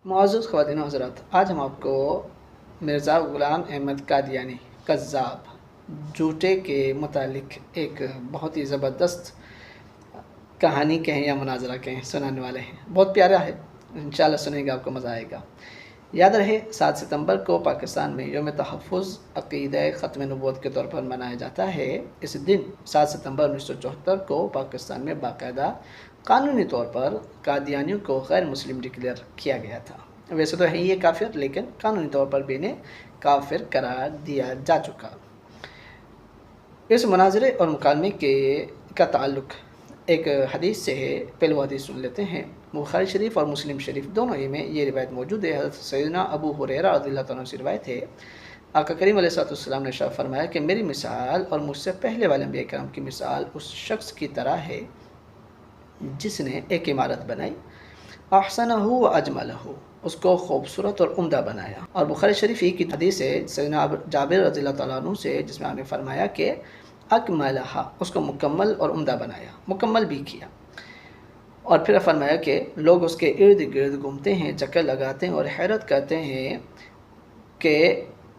معزز خواتین و حضرات، آج ہم آپ کو مرزا غلام احمد قادیانی کذاب جھوٹے کے متعلق ایک بہت ہی زبردست کہانی کہیں یا مناظرہ کہیں سنانے والے ہیں۔ بہت پیارا ہے، انشاءاللہ سنیں گے آپ کو مزہ آئے گا۔ یاد رہے 7 ستمبر کو پاکستان میں یوم تحفظ عقیدہ ختم نبوت کے طور پر منایا جاتا ہے۔ اس دن 7 ستمبر 1974 کو پاکستان میں باقاعدہ قانونی طور پر قادیانیوں کو غیر مسلم ڈکلیئر کیا گیا تھا۔ ویسے تو ہے یہ کافر، لیکن قانونی طور پر بھی انہیں کافر قرار دیا جا چکا۔ اس مناظرے اور مکالمے کا تعلق ایک حدیث سے ہے۔ پہلے حدیث سن لیتے ہیں۔ بخاری شریف اور مسلم شریف دونوں ہی میں یہ روایت موجود ہے۔ حضرت سیدنا ابو ہریرہ رضی اللہ تعالیٰ عنہ سے روایت ہے، آقا کریم علیہ السلام نے ارشاد فرمایا کہ میری مثال اور مجھ سے پہلے والے انبیاء کرام کی مثال اس شخص کی طرح ہے جس نے ایک عمارت بنائی، احسنہ و اجملہ، اس کو خوبصورت اور عمدہ بنایا۔ اور بخاری شریف ہی کی حدیث ہے سیدنا جابر رضی اللہ تعالیٰ عنہ سے، جس میں آپ نے فرمایا کہ اکملہ، اس کو مکمل اور عمدہ بنایا، مکمل بھی کیا۔ اور پھر فرمایا کہ لوگ اس کے ارد گرد گھومتے ہیں، چکر لگاتے ہیں اور حیرت کرتے ہیں کہ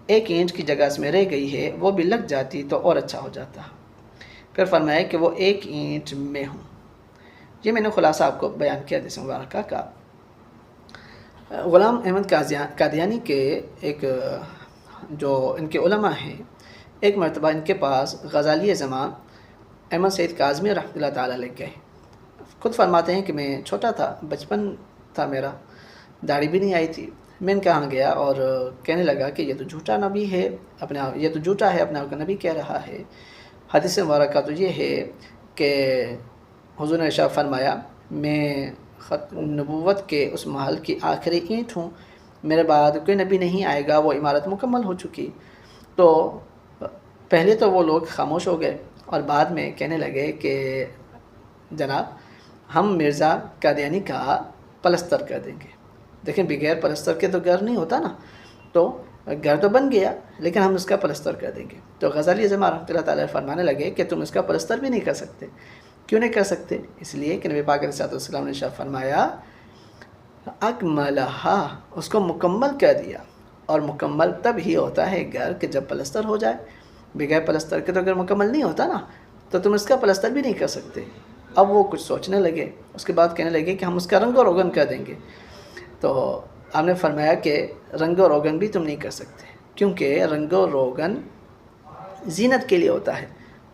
1 انچ کی جگہ اس میں رہ گئی ہے، وہ بھی لگ جاتی تو اور اچھا ہو جاتا۔ پھر فرمایا کہ وہ 1 انچ میں ہوں۔ یہ میں نے خلاصہ آپ کو بیان کیا حدیث مبارکہ کا۔ غلام احمد قادیانی کے ایک جو ان کے علماء ہیں، ایک مرتبہ ان کے پاس غزالی زمان احمد سید کاظمی رحمۃ اللہ تعالیٰ علیہ گئے۔ خود فرماتے ہیں کہ میں چھوٹا تھا، بچپن تھا میرا، داڑھی بھی نہیں آئی تھی۔ میں ان کے یہاں گیا اور کہنے لگا کہ یہ تو جھوٹا نبی ہے، یہ تو جھوٹا ہے، اپنے آپ کا نبی کہہ رہا ہے۔ حدیث مبارکہ تو یہ ہے کہ حضور نے ارشاد فرمایا، میں نبوت کے اس محل کی آخری اینٹ ہوں، میرے بعد کوئی نبی نہیں آئے گا، وہ عمارت مکمل ہو چکی۔ تو پہلے تو وہ لوگ خاموش ہو گئے اور بعد میں کہنے لگے کہ جناب ہم مرزا قادیانی کا پلستر کر دیں گے۔ دیکھیں بغیر پلستر کے تو گھر نہیں ہوتا نا، تو گھر تو بن گیا لیکن ہم اس کا پلستر کر دیں گے۔ تو غزالی زمان رحمۃ اللہ تعالیٰ فرمانے لگے کہ تم اس کا پلستر بھی نہیں کر سکتے۔ کیوں نہیں کر سکتے؟ اس لیے کہ نبی پاک علیہ السلام نے ارشاد فرمایا اکملہا، اس کو مکمل کر دیا۔ اور مکمل تب ہی ہوتا ہے گھر کہ جب پلستر ہو جائے، بغیر پلستر کے تو گھر مکمل نہیں ہوتا نا، تو تم اس کا پلستر بھی نہیں کر سکتے۔ اب وہ کچھ سوچنے لگے، اس کے بعد کہنے لگے کہ ہم اس کا رنگ و روغن کر دیں گے۔ تو آپ نے فرمایا کہ رنگ و روغن بھی تم نہیں کر سکتے، کیونکہ رنگ و روغن زینت کے لیے ہوتا ہے۔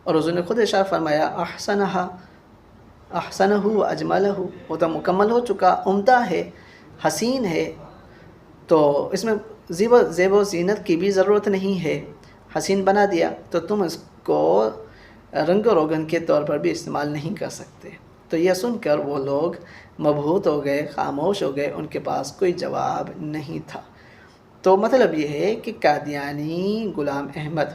اور حضور نے خود ارشاد فرمایا احسنہ و اجملہ، وہ تو مکمل ہو چکا، عمدہ ہے، حسین ہے، تو اس میں زیب و زینت کی بھی ضرورت نہیں ہے، حسین بنا دیا، تو تم اس کو رنگ و روغن کے طور پر بھی استعمال نہیں کر سکتے۔ تو یہ سن کر وہ لوگ مبہوت ہو گئے، خاموش ہو گئے، ان کے پاس کوئی جواب نہیں تھا۔ تو مطلب یہ ہے کہ قادیانی غلام احمد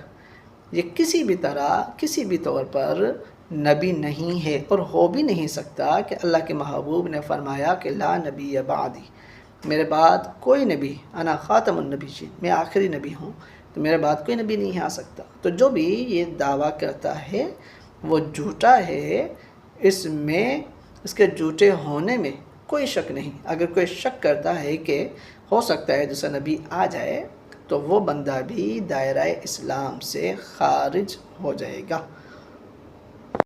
یہ کسی بھی طرح، کسی بھی طور پر نبی نہیں ہے اور ہو بھی نہیں سکتا کہ اللہ کے محبوب نے فرمایا کہ لا نبی بعدی، میرے بعد کوئی نبی، انا خاتم النبیین، میں آخری نبی ہوں، تو میرے بعد کوئی نبی نہیں آ سکتا۔ تو جو بھی یہ دعویٰ کرتا ہے وہ جھوٹا ہے، اس کے جھوٹے ہونے میں کوئی شک نہیں۔ اگر کوئی شک کرتا ہے کہ ہو سکتا ہے دوسرا نبی آ جائے تو وہ بندہ بھی دائرہ اسلام سے خارج ہو جائے گا۔